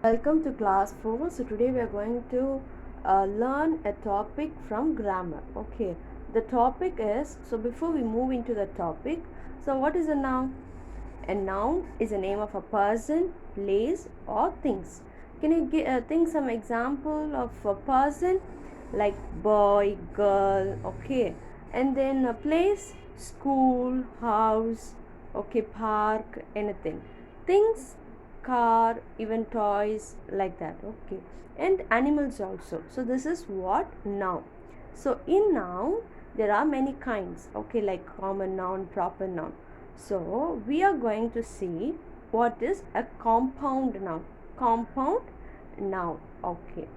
Welcome to class 4. So today we are going to learn a topic from grammar. Okay, the topic is, so before we move into the topic, so what is a noun? A noun is a name of a person, place or things. Can you think some example of a person like boy, girl, okay, and then a place, school, house, okay, park, anything. Things, car, even toys, like that, okay, and animals also. So this is what noun. So in noun there are many kinds, okay, like common noun, proper noun. So we are going to see what is a compound noun. Compound noun, okay.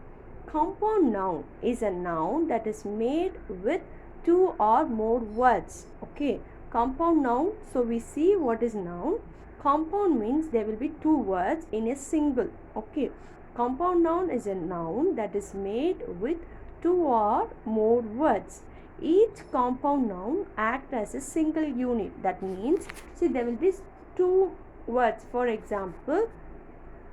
Compound noun is a noun that is made with two or more words, okay. Compound noun, so we see what is noun. Compound means there will be two words in a single, okay. Compound noun is a noun that is made with two or more words. Each compound noun act as a single unit. That means, see, there will be two words. For example,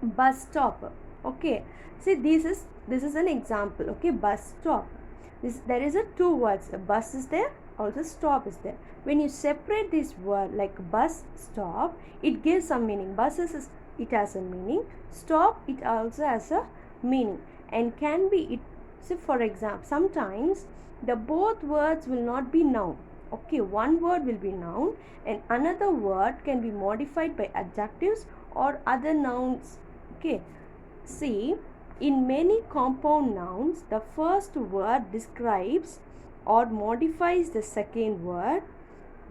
bus stop, okay. See, this is an example, okay. Bus stop, there is a two words. A bus is there, also stop is there. When you separate this word like bus stop, it gives some meaning. Bus is, it has a meaning. Stop, it also has a meaning, and can be it. So for example, sometimes the both words will not be noun, okay. One word will be noun and another word can be modified by adjectives or other nouns, okay. See, in many compound nouns, the first word describes or modifies the second word,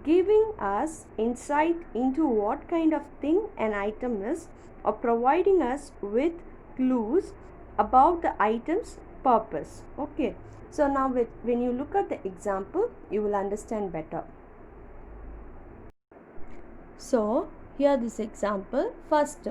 giving us insight into what kind of thing an item is or providing us with clues about the item's purpose, okay. So now when you look at the example, you will understand better. So here this example first.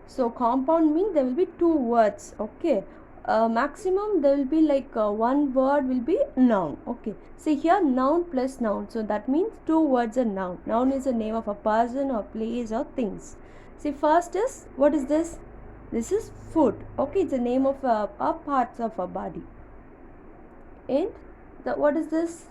So compound means there will be two words, okay. Maximum there will be like one word will be noun, okay. See here, noun plus noun, so that means two words are noun. Noun is the name of a person or place or things. See, first is, what is this? This is food, okay. It's the name of a parts of a body. And the, what is this?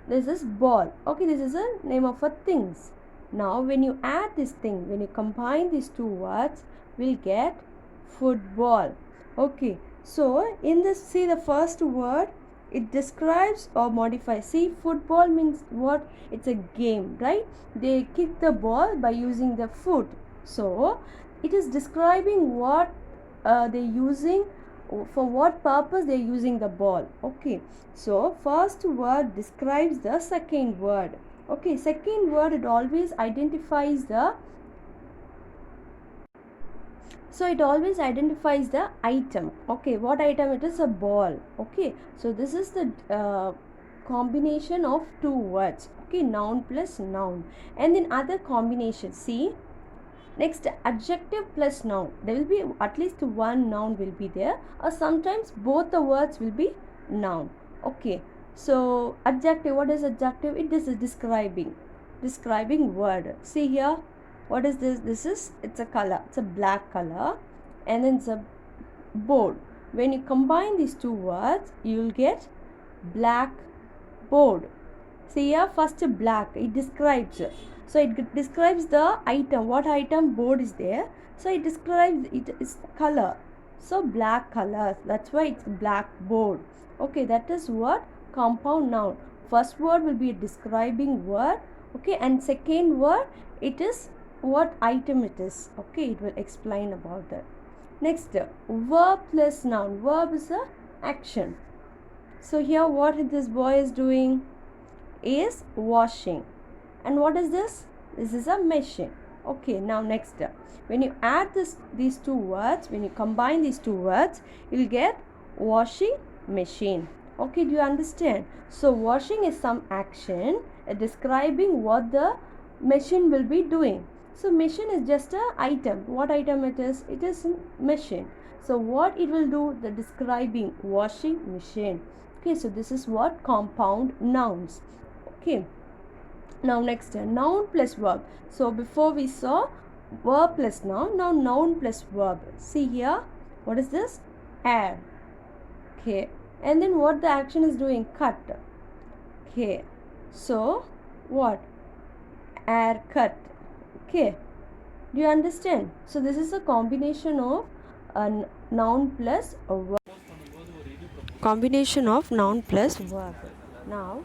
This is ball, okay. This is a name of a things. Now when you add this thing, when you combine these two words, we'll get football, okay. So in this, see the first word, it describes or modifies. See, football means what? It's a game, right? They kick the ball by using the foot. So it is describing what they're using, for what purpose they're using the ball, okay. So first word describes the second word, okay. Second word, it always identifies the, so it always identifies the item, okay. What item it is? A ball, okay. So this is the combination of two words, okay. Noun plus noun. And then other combination, see, next, adjective plus noun. There will be at least one noun will be there, or sometimes both the words will be noun, okay. So adjective, what is adjective? It is a describing word. See here, what is this? This is, it's a color, it's a black color, and then it's a board. When you combine these two words, you will get black board. See here, first black, it describes, so it describes the item. What item? Board is there, so it describes it is color, so black color, that's why it's blackboard, okay. That is what compound noun. First word will be a describing word, okay, and second word, it is what item it is, okay. It will explain about that. Next, verb plus noun. Verb is a action. So here, what this boy is doing is washing. And what is this? This is a machine, okay. Now next, when you add these two words, when you combine these two words, you will get washing machine, okay. Do you understand? So washing is some action describing what the machine will be doing. So machine is just a item. What item it is? It is machine. So what it will do? The describing washing machine, okay. So this is what compound nouns, okay. Now next, noun plus verb. So before we saw verb plus noun, now noun plus verb. See here, what is this? Air. Okay, and then what the action is doing? Cut. Okay, so what? Air cut. Okay, do you understand? So this is a combination of a noun plus a verb. Combination of noun plus verb. Now,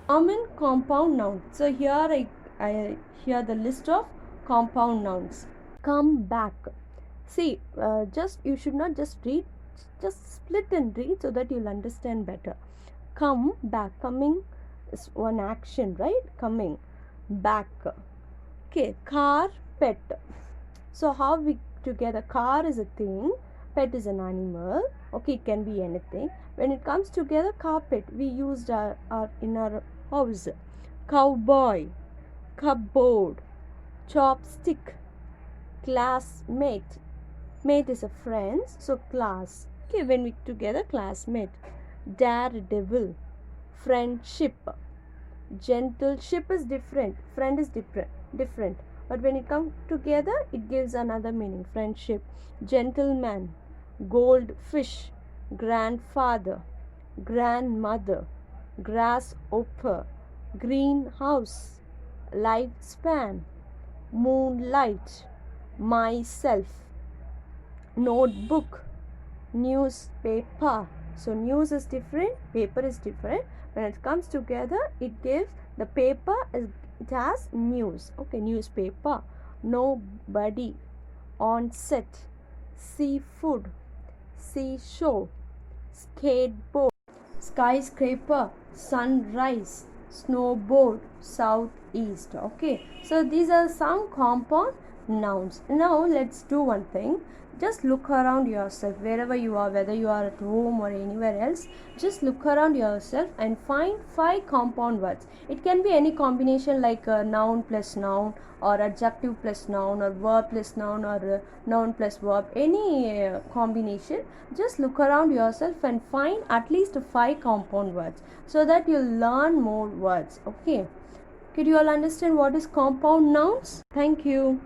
common compound noun. So here I hear the list of compound nouns. Come back. See, just you should not just read, just split and read so that you'll understand better. Come back. Coming is one action, right? Coming back. Okay, car, pet. So how we together? Car is a thing, pet is an animal. Okay, it can be anything. When it comes together, carpet we used in our house. Cowboy, cupboard, chopstick, classmate. Mate is a friend, so class. Okay, when we together, classmate. Daredevil, friendship. Gentle ship is different, friend is different, but when it comes together it gives another meaning. Friendship. Gentleman, goldfish, grandfather, grandmother, grasshopper, greenhouse, lifespan, moonlight, myself, notebook, newspaper. So news is different, paper is different. When it comes together, it gives the paper is, it has news. Okay, newspaper. Nobody, on set, seafood, seashore, skateboard, skyscraper, sunrise, snowboard, southeast. Okay, so these are some compound nouns. Now let's do one thing. Just look around yourself wherever you are, whether you are at home or anywhere else. Just look around yourself and find 5 compound words. It can be any combination like noun plus noun, or adjective plus noun, or verb plus noun, or noun plus verb, any combination. Just look around yourself and find at least 5 compound words so that you'll learn more words. Okay, could you all understand what is compound nouns? Thank you.